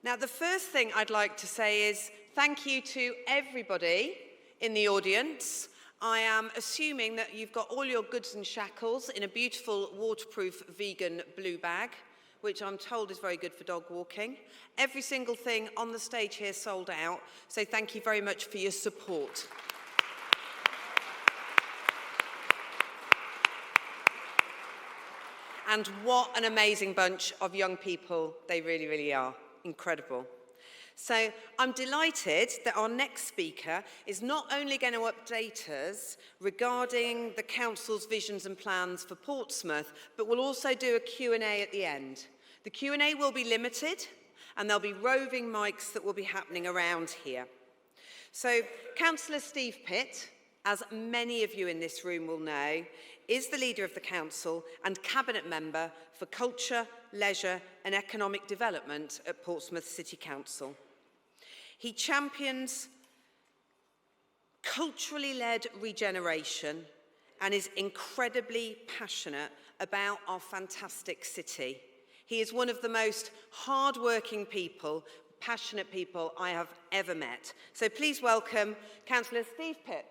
Now, the first thing I'd like to say is thank you to everybody in the audience. I am assuming that you've got all your goods and shackles in a beautiful waterproof vegan blue bag, which I'm told is very good for dog walking. Every single thing on the stage here sold out, so thank you very much for your support. And what an amazing bunch of young people they really, really are. Incredible. So I'm delighted that our next speaker is not only going to update us regarding the Council's visions and plans for Portsmouth, but will also do a Q&A at the end. The Q&A will be limited, and there'll be roving mics that will be happening around here. So Councillor Steve Pitt, as many of you in this room will know, is the leader of the Council and Cabinet Member for Culture, Leisure and Economic Development at Portsmouth City Council. He champions culturally led regeneration and is incredibly passionate about our fantastic city. He is one of the most hard-working people, passionate people I have ever met. So please welcome Councillor Steve Pitt.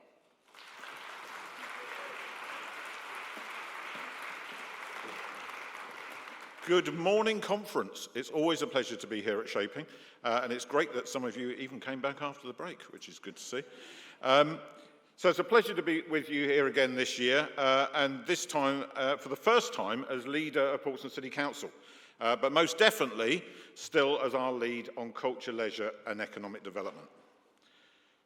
Good morning, conference. It's always a pleasure to be here at Shaping, and it's great that some of you even came back after the break, which is good to see. So it's a pleasure to be with you here again this year, and this time, for the first time, as leader of Portsmouth City Council, but most definitely still as our lead on culture, leisure and economic development.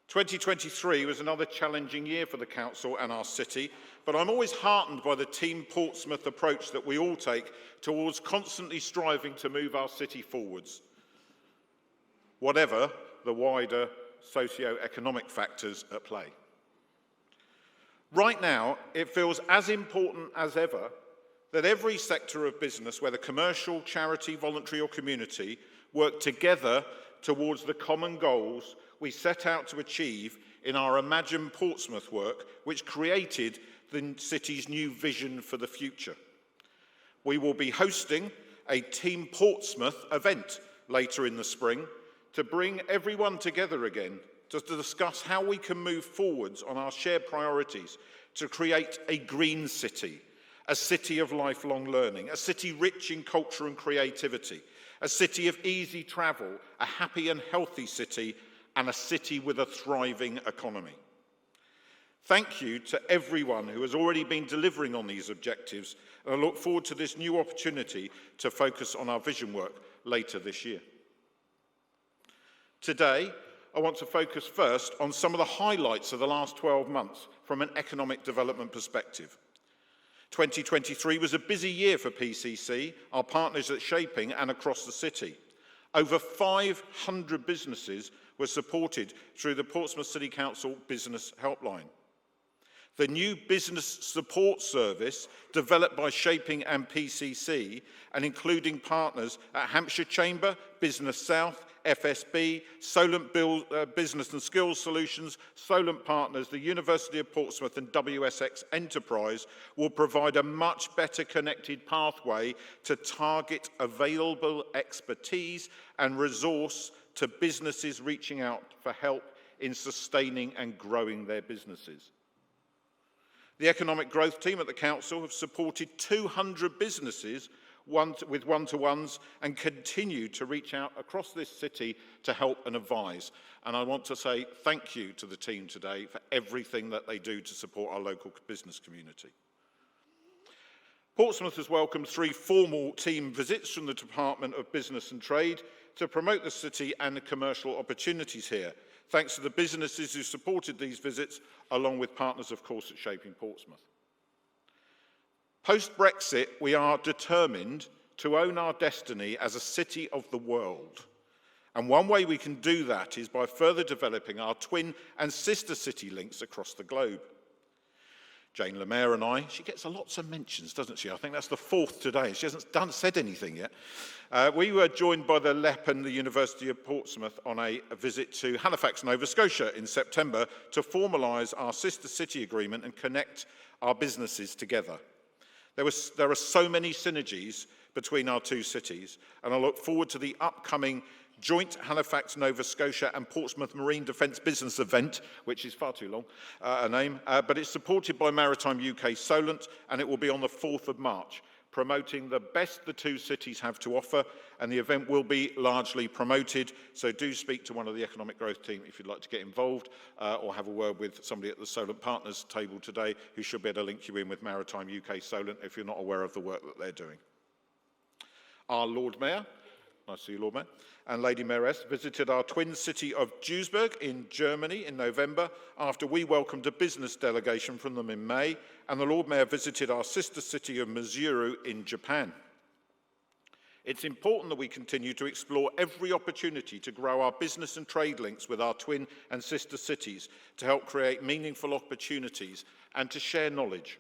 2023 was another challenging year for the Council and our city, but I'm always heartened by the Team Portsmouth approach that we all take towards constantly striving to move our city forwards, whatever the wider socio-economic factors at play. Right now, it feels as important as ever that every sector of business, whether commercial, charity, voluntary or community, work together towards the common goals we set out to achieve in our Imagine Portsmouth work, which created the city's new vision for the future. We will be hosting a Team Portsmouth event later in the spring to bring everyone together again to discuss how we can move forwards on our shared priorities to create a green city, a city of lifelong learning, a city rich in culture and creativity, a city of easy travel, a happy and healthy city, and a city with a thriving economy. Thank you to everyone who has already been delivering on these objectives, and I look forward to this new opportunity to focus on our vision work later this year. Today, I want to focus first on some of the highlights of the last 12 months from an economic development perspective. 2023 was a busy year for PCC, our partners at Shaping and across the city. Over 500 businesses were supported through the Portsmouth City Council Business Helpline. The new business support service developed by Shaping and PCC and including partners at Hampshire Chamber, Business South, FSB, Solent Business and Skills Solutions, Solent Partners, the University of Portsmouth and WSX Enterprise will provide a much better connected pathway to target available expertise and resource to businesses reaching out for help in sustaining and growing their businesses. The Economic Growth Team at the Council have supported 200 businesses with one-to-ones and continue to reach out across this city to help and advise. And I want to say thank you to the team today for everything that they do to support our local business community. Portsmouth has welcomed 3 formal team visits from the Department of Business and Trade to promote the city and the commercial opportunities here, thanks to the businesses who supported these visits, along with partners, of course, at Shaping Portsmouth. Post-Brexit, we are determined to own our destiny as a city of the world. And one way we can do that is by further developing our twin and sister city links across the globe. Jane Lemaire and I, she gets lots of mentions, doesn't she? I think that's the 4th today. She hasn't said anything yet. We were joined by the LEP and the University of Portsmouth on a visit to Halifax, Nova Scotia in September to formalise our sister city agreement and connect our businesses together. There are so many synergies between our two cities, and I look forward to the upcoming joint Halifax, Nova Scotia and Portsmouth Marine Defence Business Event, which is far too long a name, but it's supported by Maritime UK Solent, and it will be on the 4th of March, promoting the best the two cities have to offer, and the event will be largely promoted, so do speak to one of the economic growth team if you'd like to get involved, or have a word with somebody at the Solent Partners table today who should be able to link you in with Maritime UK Solent if you're not aware of the work that they're doing. Our Lord Mayor, nice to see you, Lord Mayor, and Lady Mayoress visited our twin city of Duisburg in Germany in November after we welcomed a business delegation from them in May, and the Lord Mayor visited our sister city of Maizuru in Japan. It's important that we continue to explore every opportunity to grow our business and trade links with our twin and sister cities to help create meaningful opportunities and to share knowledge.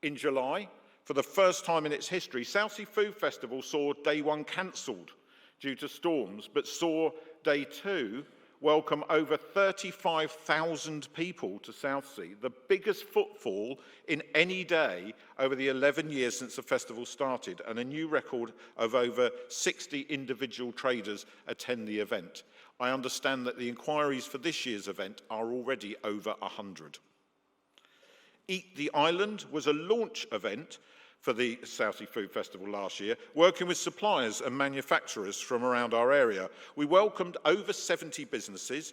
In July, for the first time in its history, Southsea Food Festival saw day one cancelled due to storms, but saw day two welcome over 35,000 people to Southsea, the biggest footfall in any day over the 11 years since the festival started, and a new record of over 60 individual traders attend the event. I understand that the inquiries for this year's event are already over 100. Eat the Island was a launch event for the Southsea Food Festival last year, working with suppliers and manufacturers from around our area. We welcomed over 70 businesses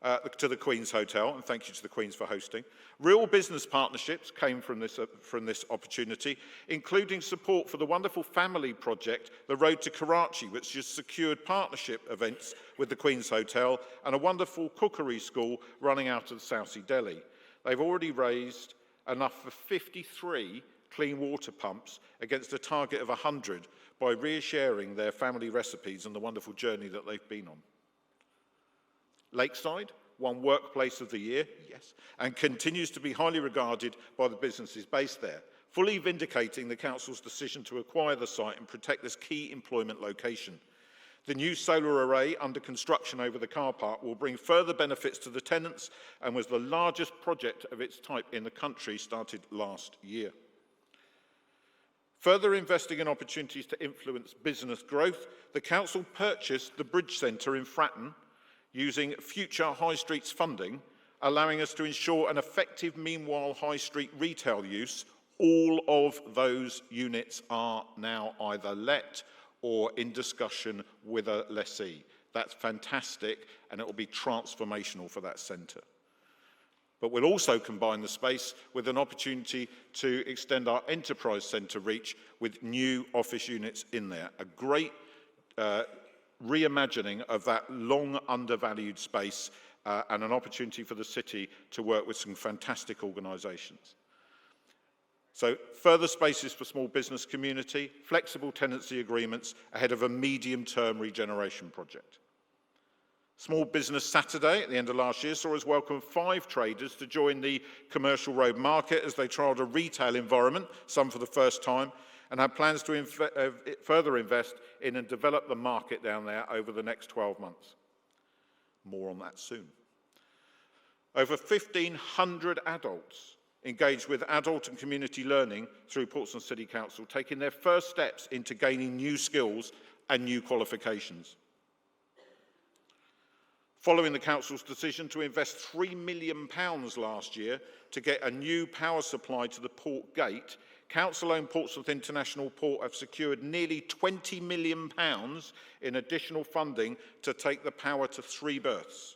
to the Queen's Hotel, and thank you to the Queen's for hosting. Real business partnerships came from this opportunity, including support for the wonderful family project, the Road to Karachi, which has secured partnership events with the Queen's Hotel, and a wonderful cookery school running out of the Southsea Deli. They've already raised enough for 53 clean water pumps against a target of 100 by resharing their family recipes and the wonderful journey that they've been on. Lakeside won Workplace of the Year, yes, and continues to be highly regarded by the businesses based there, fully vindicating the council's decision to acquire the site and protect this key employment location. The new solar array under construction over the car park will bring further benefits to the tenants and was the largest project of its type in the country, started last year. Further investing in opportunities to influence business growth, the council purchased the Bridge Centre in Fratton using future High Street's funding, allowing us to ensure an effective meanwhile High Street retail use. All of those units are now either let or in discussion with a lessee. That's fantastic, and it will be transformational for that centre. But we'll also combine the space with an opportunity to extend our enterprise centre reach with new office units in there. A great reimagining of that long undervalued space and an opportunity for the city to work with some fantastic organisations. So further spaces for small business community, flexible tenancy agreements ahead of a medium-term regeneration project. Small Business Saturday at the end of last year saw us welcome 5 traders to join the Commercial Road Market as they trialled a retail environment, some for the first time, and have plans to further invest in and develop the market down there over the next 12 months. More on that soon. Over 1,500 adults engaged with adult and community learning through Portsmouth City Council, taking their first steps into gaining new skills and new qualifications. Following the council's decision to invest £3 million last year to get a new power supply to the port gate, council-owned Portsmouth International Port have secured nearly £20 million in additional funding to take the power to 3 berths.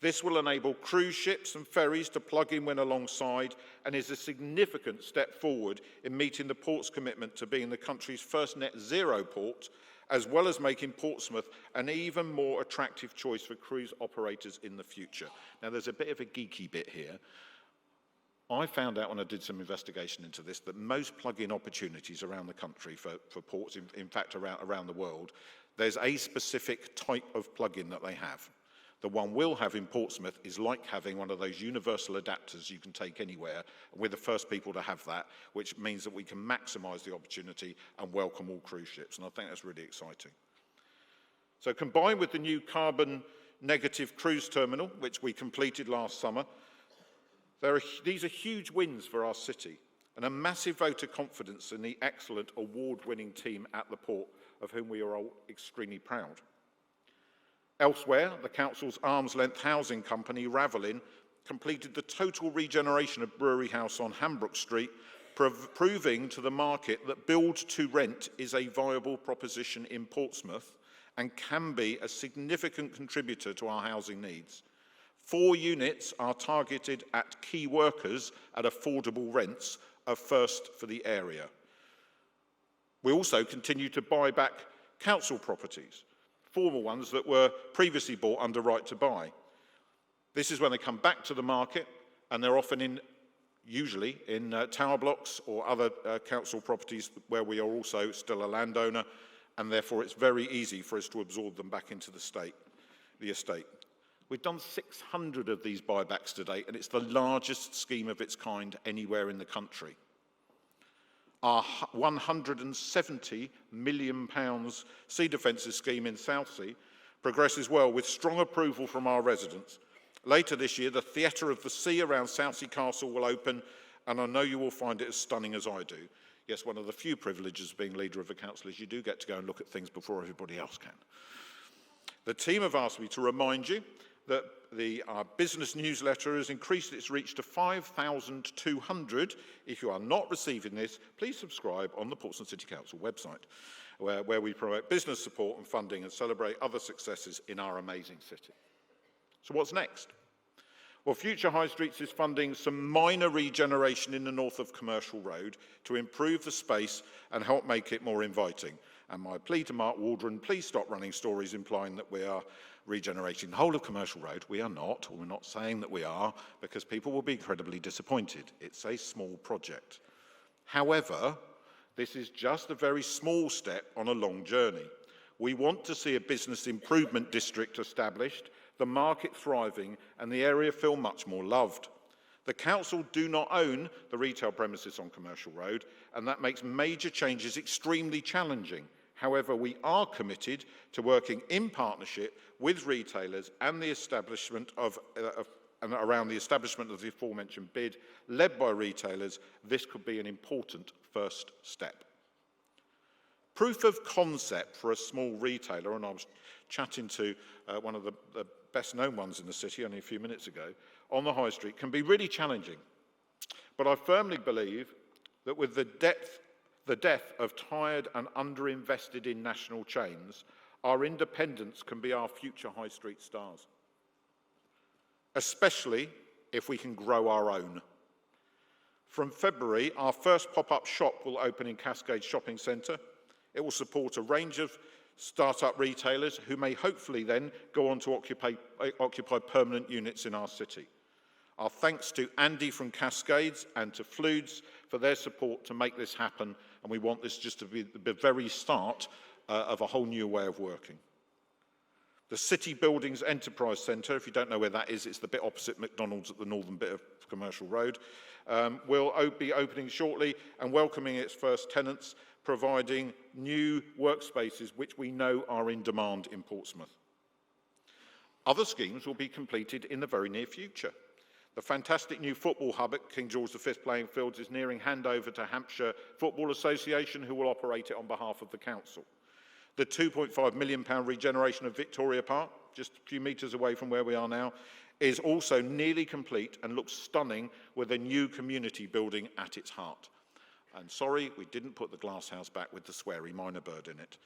This will enable cruise ships and ferries to plug in when alongside, and is a significant step forward in meeting the port's commitment to being the country's first net zero port, as well as making Portsmouth an even more attractive choice for cruise operators in the future. Now, there's a bit of a geeky bit here. I found out when I did some investigation into this that most plug-in opportunities around the country for ports, in fact around the world, there's a specific type of plug-in that they have. The one we'll have in Portsmouth is like having one of those universal adapters you can take anywhere. We're the first people to have that, which means that we can maximise the opportunity and welcome all cruise ships, and I think that's really exciting. So combined with the new carbon negative cruise terminal, which we completed last summer, these are huge wins for our city, and a massive vote of confidence in the excellent award-winning team at the port, of whom we are all extremely proud. Elsewhere, the Council's arm's-length housing company, Ravelin, completed the total regeneration of Brewery House on Hambrook Street, proving to the market that build to rent is a viable proposition in Portsmouth and can be a significant contributor to our housing needs. 4 units are targeted at key workers at affordable rents, a first for the area. We also continue to buy back council properties, former ones that were previously bought under right to buy. This is when they come back to the market, and they're often usually in tower blocks or other council properties where we are also still a landowner, and therefore it's very easy for us to absorb them back into the estate. We've done 600 of these buybacks to date, and it's the largest scheme of its kind anywhere in the country. Our £170 million sea defences scheme in Southsea progresses well with strong approval from our residents. Later this year, the Theatre of the Sea around Southsea Castle will open, and I know you will find it as stunning as I do. Yes, one of the few privileges of being leader of the council is you do get to go and look at things before everybody else can. The team have asked me to remind you that our business newsletter has increased its reach to 5,200. If you are not receiving this, please subscribe on the Portsmouth City Council website, where we promote business support and funding and celebrate other successes in our amazing city. So what's next? Well, Future High Streets is funding some minor regeneration in the north of Commercial Road to improve the space and help make it more inviting. And my plea to Mark Waldron, please stop running stories implying that we are regenerating the whole of Commercial Road. We are not, or we're not saying that we are, because people will be incredibly disappointed. It's a small project. However, this is just a very small step on a long journey. We want to see a business improvement district established, the market thriving, and the area feel much more loved. The council do not own the retail premises on Commercial Road, and that makes major changes extremely challenging. However, we are committed to working in partnership with retailers and the establishment and around the establishment of the aforementioned bid, led by retailers. This could be an important first step. Proof of concept for a small retailer, and I was chatting to one of the best-known ones in the city only a few minutes ago, on the high street, can be really challenging. But I firmly believe that with the death of tired and underinvested in national chains, our independents can be our future high street stars, especially if we can grow our own. From February, our first pop-up shop will open in Cascade Shopping Centre. It will support a range of start-up retailers who may hopefully then go on to occupy permanent units in our city. Our thanks to Andy from Cascades and to Fludes for their support to make this happen, and we want this just to be the very start of a whole new way of working. The City Buildings Enterprise Centre, if you don't know where that is, it's the bit opposite McDonald's at the northern bit of Commercial Road, will be opening shortly and welcoming its first tenants, providing new workspaces which we know are in demand in Portsmouth. Other schemes will be completed in the very near future. The fantastic new football hub at King George V Playing Fields is nearing handover to Hampshire Football Association, who will operate it on behalf of the council. The £2.5 million regeneration of Victoria Park, just a few metres away from where we are now, is also nearly complete and looks stunning with a new community building at its heart. And sorry, we didn't put the glass house back with the sweary minor bird in it.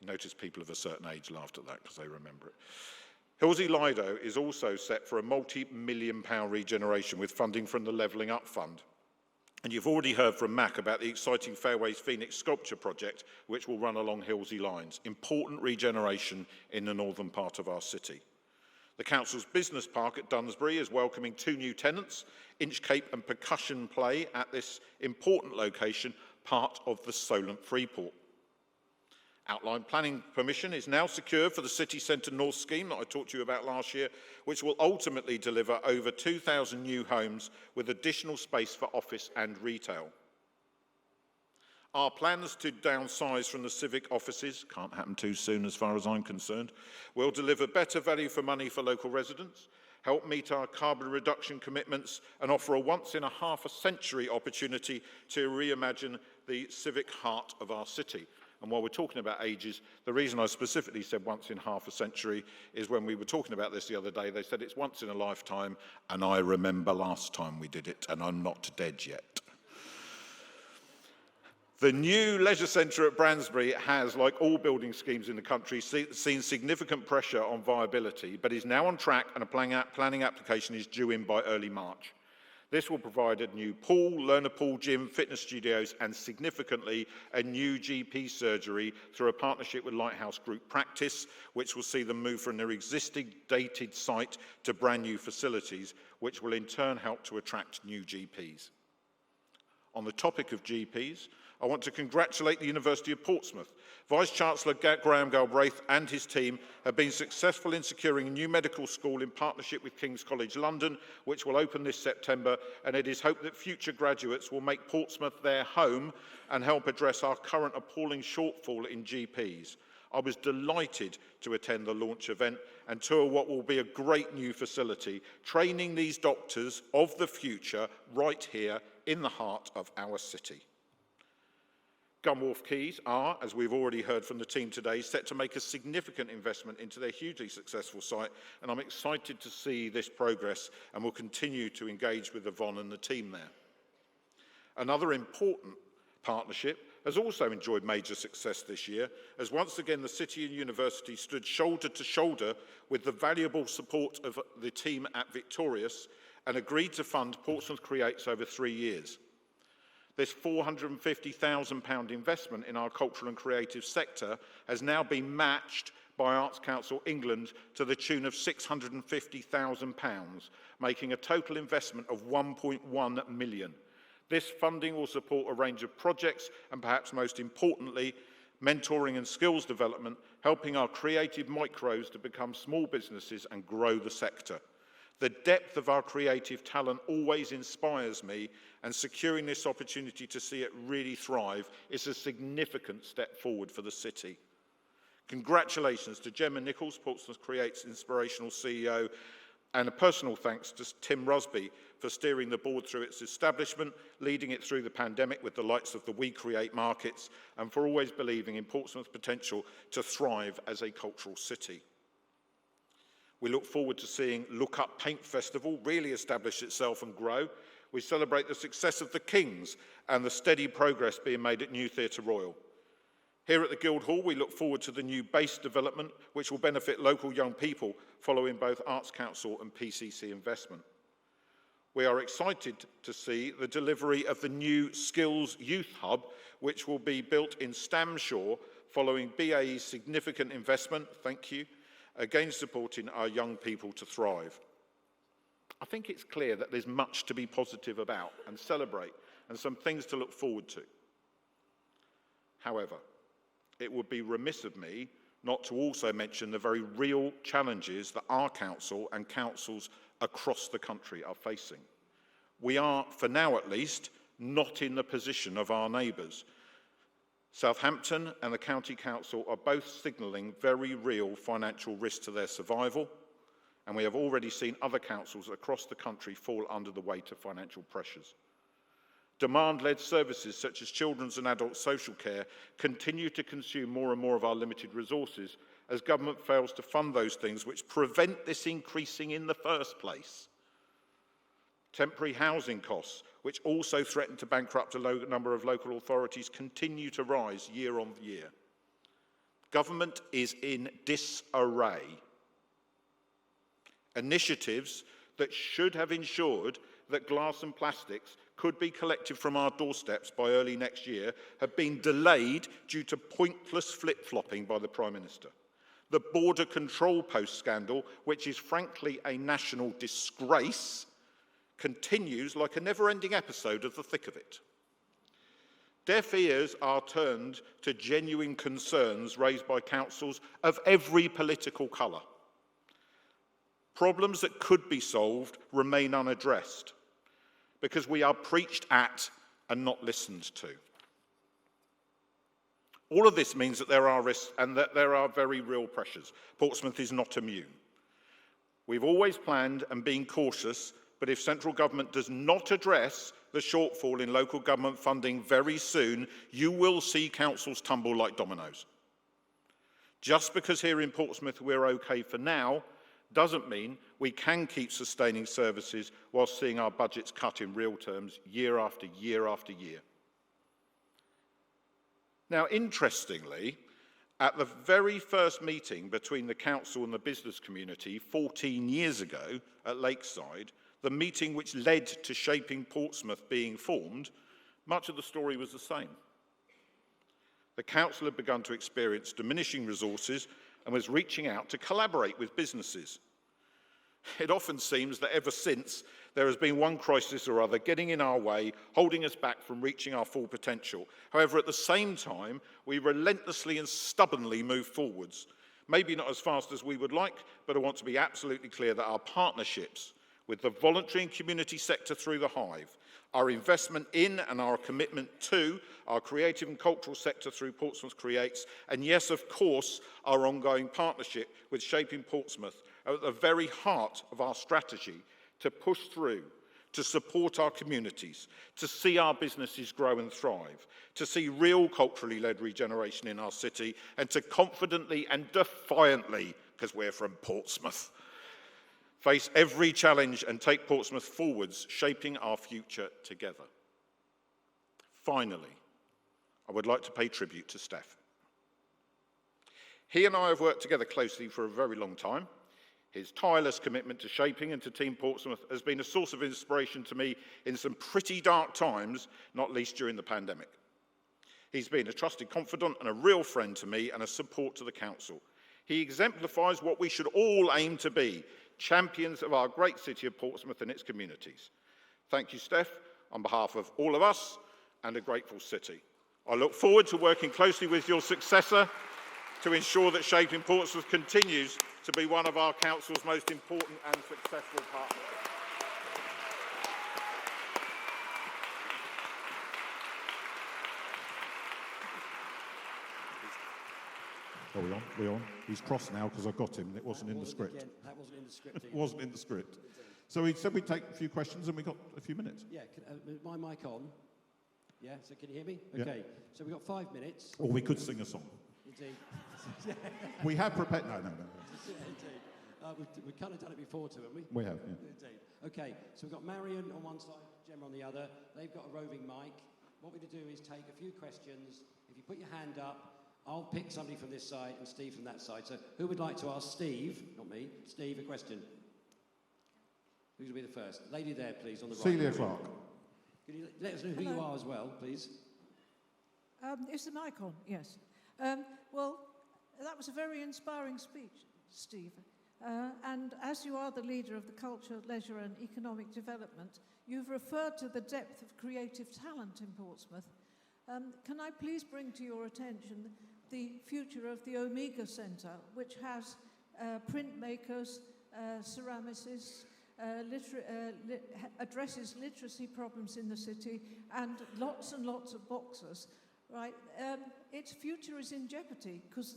Notice people of a certain age laughed at that because they remember it. Hilsey Lido is also set for a multi-million-pound regeneration with funding from the Levelling Up Fund. And you've already heard from Mac about the exciting Fairways Phoenix sculpture project, which will run along Hilsey lines. Important regeneration in the northern part of our city. The council's business park at Dunsbury is welcoming 2 new tenants, Inchcape and Percussion Play, at this important location, part of the Solent Freeport. Outline planning permission is now secured for the City Centre North scheme that I talked to you about last year, which will ultimately deliver over 2,000 new homes with additional space for office and retail. Our plans to downsize from the civic offices, can't happen too soon as far as I'm concerned, will deliver better value for money for local residents, help meet our carbon reduction commitments, and offer a once-in-a-half-a-century opportunity to reimagine the civic heart of our city. And while we're talking about ages, the reason I specifically said once in half a century is when we were talking about this the other day, they said it's once in a lifetime, and I remember last time we did it, and I'm not dead yet. The new leisure centre at Bransbury has, like all building schemes in the country, seen significant pressure on viability, but is now on track, and a planning application is due in by early March. This will provide a new pool, learner pool, gym, fitness studios, and significantly a new GP surgery through a partnership with Lighthouse Group Practice, which will see them move from their existing dated site to brand new facilities, which will in turn help to attract new GPs. On the topic of GPs, I want to congratulate the University of Portsmouth. Vice-Chancellor Graham Galbraith and his team have been successful in securing a new medical school in partnership with King's College London, which will open this September, and it is hoped that future graduates will make Portsmouth their home and help address our current appalling shortfall in GPs. I was delighted to attend the launch event and tour what will be a great new facility, training these doctors of the future right here in the heart of our city. Gunwharf Quays are, as we've already heard from the team today, set to make a significant investment into their hugely successful site, and I'm excited to see this progress and will continue to engage with Yvonne and the team there. Another important partnership has also enjoyed major success this year, as once again the City and University stood shoulder to shoulder with the valuable support of the team at Victorious and agreed to fund Portsmouth Creates over 3 years. This £450,000 investment in our cultural and creative sector has now been matched by Arts Council England to the tune of £650,000, making a total investment of £1.1 million. This funding will support a range of projects and, perhaps most importantly, mentoring and skills development, helping our creative micros to become small businesses and grow the sector. The depth of our creative talent always inspires me, and securing this opportunity to see it really thrive is a significant step forward for the city. Congratulations to Gemma Nichols, Portsmouth Creates Inspirational CEO, and a personal thanks to Tim Rusby for steering the board through its establishment, leading it through the pandemic with the likes of the We Create markets, and for always believing in Portsmouth's potential to thrive as a cultural city. We look forward to seeing Look Up Paint Festival really establish itself and grow. We celebrate the success of the Kings and the steady progress being made at New Theatre Royal. Here at the Guildhall, we look forward to the new base development, which will benefit local young people following both Arts Council and PCC investment. We are excited to see the delivery of the new Skills Youth Hub, which will be built in Stamshaw following BAE's significant investment, thank you, again supporting our young people to thrive. I think it's clear that there's much to be positive about and celebrate, and some things to look forward to. However, it would be remiss of me not to also mention the very real challenges that our council and councils across the country are facing. We are, for now at least, not in the position of our neighbours. Southampton and the County Council are both signalling very real financial risk to their survival, and we have already seen other councils across the country fall under the weight of financial pressures. Demand-led services such as children's and adult social care continue to consume more and more of our limited resources as government fails to fund those things which prevent this increasing in the first place. Temporary housing costs, which also threaten to bankrupt a number of local authorities, continue to rise year on year. Government is in disarray. Initiatives that should have ensured that glass and plastics could be collected from our doorsteps by early next year have been delayed due to pointless flip-flopping by the Prime Minister. The border control post scandal, which is frankly a national disgrace, continues like a never-ending episode of The Thick of It. Deaf ears are turned to genuine concerns raised by councils of every political colour. Problems that could be solved remain unaddressed because we are preached at and not listened to. All of this means that there are risks and that there are very real pressures. Portsmouth is not immune. We've always planned and been cautious, but if central government does not address the shortfall in local government funding very soon, you will see councils tumble like dominoes. Just because here in Portsmouth we're okay for now, doesn't mean we can keep sustaining services while seeing our budgets cut in real terms year after year after year. Now, interestingly, at the very first meeting between the council and the business community 14 years ago at Lakeside, the meeting which led to Shaping Portsmouth being formed, much of the story was the same. The council had begun to experience diminishing resources and was reaching out to collaborate with businesses. It often seems that ever since, there has been one crisis or other getting in our way, holding us back from reaching our full potential. However, at the same time, we relentlessly and stubbornly move forwards. Maybe not as fast as we would like, but I want to be absolutely clear that our partnerships with the voluntary and community sector through the Hive, our investment in and our commitment to our creative and cultural sector through Portsmouth Creates, and yes, of course, our ongoing partnership with Shaping Portsmouth are at the very heart of our strategy to push through, to support our communities, to see our businesses grow and thrive, to see real culturally led regeneration in our city, and to confidently and defiantly, because we're from Portsmouth, face every challenge and take Portsmouth forwards, shaping our future together. Finally, I would like to pay tribute to Steph. He and I have worked together closely for a very long time. His tireless commitment to Shaping and to Team Portsmouth has been a source of inspiration to me in some pretty dark times, not least during the pandemic. He's been a trusted confidant and a real friend to me and a support to the council. He exemplifies what we should all aim to be, champions of our great city of Portsmouth and its communities. Thank you, Steph, on behalf of all of us and a grateful city. I look forward to working closely with your successor to ensure that Shaping Portsmouth continues to be one of our council's most important and successful partners. Are we on? We're on. He's cross now because I got him. It wasn't in the script. That wasn't in the script. It wasn't in the script. So he said we'd take a few questions and we got a few minutes. Yeah, is my mic on? Yeah, so can you hear me? Yeah. Okay, so we've got 5 minutes. Or we could sing a song. Indeed. We have prepared. No. Indeed. We've kind of done it before too, haven't we? We have, yeah. Indeed. Okay, so we've got Marion on one side, Gemma on the other. They've got a roving mic. What we're going to do is take a few questions. If you put your hand up, I'll pick somebody from this side and Steve from that side. So who would like to ask Steve, not me, Steve, a question? Who's going to be the first? Lady there, please, on the right. Celia Clark. Can you let us know who you are as well, please? Is the mic on? Yes. Well, that was a very inspiring speech, Steve. And as you are the leader of the culture, leisure and economic development, you've referred to the depth of creative talent in Portsmouth. Can I please bring to your attention the future of the Omega Centre, which has printmakers, ceramicists, addresses literacy problems in the city, and lots of boxers, right? Its future is in jeopardy because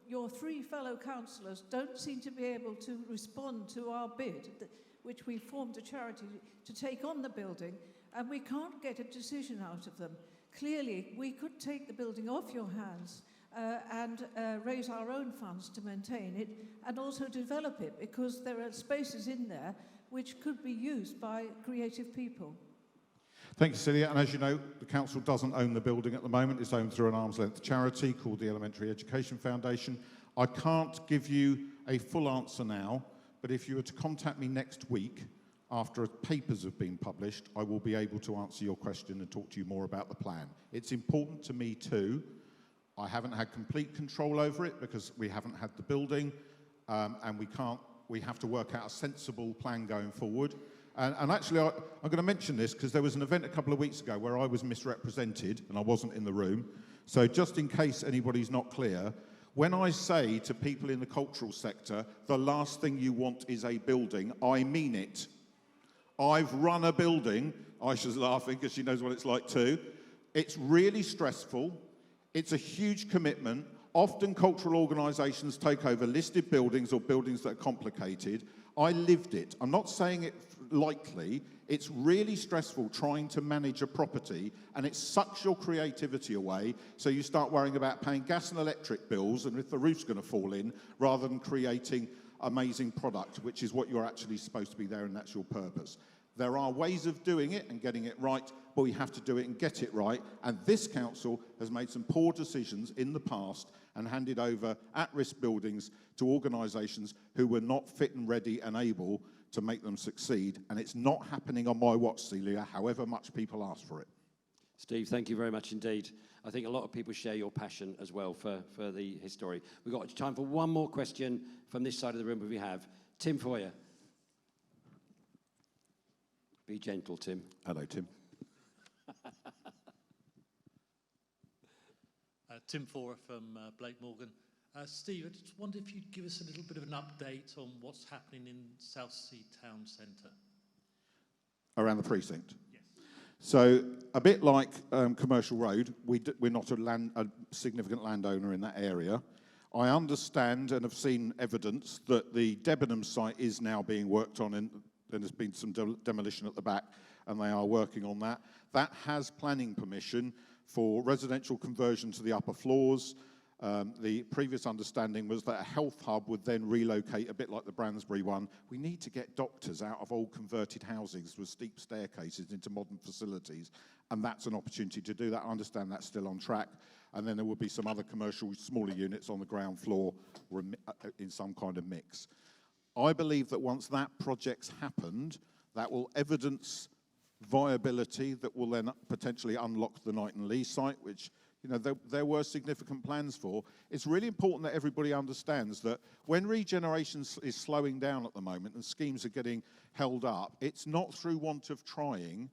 your three fellow councillors don't seem to be able to respond to our bid, which we formed a charity to take on the building, and we can't get a decision out of them. Clearly, we could take the building off your hands and raise our own funds to maintain it and also develop it, because there are spaces in there which could be used by creative people. Thank you, Celia. And as you know, the council doesn't own the building at the moment. It's owned through an arm's length charity called the Elementary Education Foundation. I can't give you a full answer now, but if you were to contact me next week after papers have been published, I will be able to answer your question and talk to you more about the plan. It's important to me too. I haven't had complete control over it because we haven't had the building, and we have to work out a sensible plan going forward. And actually, I'm going to mention this because there was an event a couple of weeks ago where I was misrepresented and I wasn't in the room. So just in case anybody's not clear, when I say to people in the cultural sector, the last thing you want is a building, I mean it. I've run a building. Aisha's laughing because she knows what it's like too. It's really stressful. It's a huge commitment. Often cultural organisations take over listed buildings or buildings that are complicated. I lived it. I'm not saying it lightly. It's really stressful trying to manage a property, and it sucks your creativity away, so you start worrying about paying gas and electric bills and if the roof's going to fall in, rather than creating amazing product, which is what you're actually supposed to be there, and that's your purpose. There are ways of doing it and getting it right, but we have to do it and get it right. And this council has made some poor decisions in the past and handed over at-risk buildings to organisations who were not fit and ready and able to make them succeed. And it's not happening on my watch, Celia, however much people ask for it. Steve, thank you very much indeed. I think a lot of people share your passion as well for the history. We've got time for one more question from this side of the room if we have. Tim Foyer. Be gentle, Tim. Hello, Tim. Tim Forer from Blake Morgan. Steve, I just wondered if you'd give us a little bit of an update on what's happening in Southsea Town Centre. Around the precinct? Yes. So, a bit like Commercial Road, we're not a significant landowner in that area. I understand and have seen evidence that the Debenham site is now being worked on, and there's been some demolition at the back, and they are working on that. That has planning permission for residential conversion to the upper floors. The previous understanding was that a health hub would then relocate, a bit like the Bransbury one. We need to get doctors out of old converted housings with steep staircases into modern facilities, and that's an opportunity to do that. I understand that's still on track. And then there will be some other commercial, smaller units on the ground floor or in some kind of mix. I believe that once that project's happened, that will evidence viability that will then potentially unlock the Knighton Lee site, which there were significant plans for. It's really important that everybody understands that when regeneration is slowing down at the moment and schemes are getting held up, it's not through want of trying.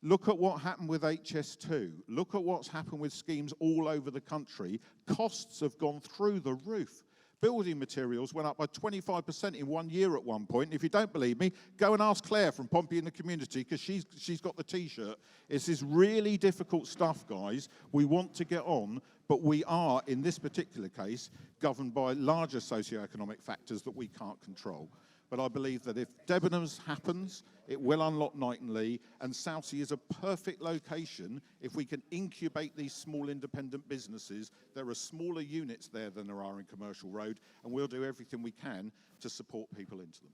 Look at what happened with HS2. Look at what's happened with schemes all over the country. Costs have gone through the roof. Building materials went up by 25% in 1 year at one point. If you don't believe me, go and ask Claire from Pompey in the Community, because she's got the T-shirt. It's this really difficult stuff, guys. We want to get on, but we are, in this particular case, governed by larger socioeconomic factors that we can't control. But I believe that if Debenhams happens, it will unlock Knighton Lee, and Southsea is a perfect location if we can incubate these small independent businesses. There are smaller units there than there are in Commercial Road, and we'll do everything we can to support people into them.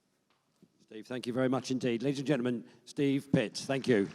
Steve, thank you very much indeed. Ladies and gentlemen, Steve Pitts, thank you.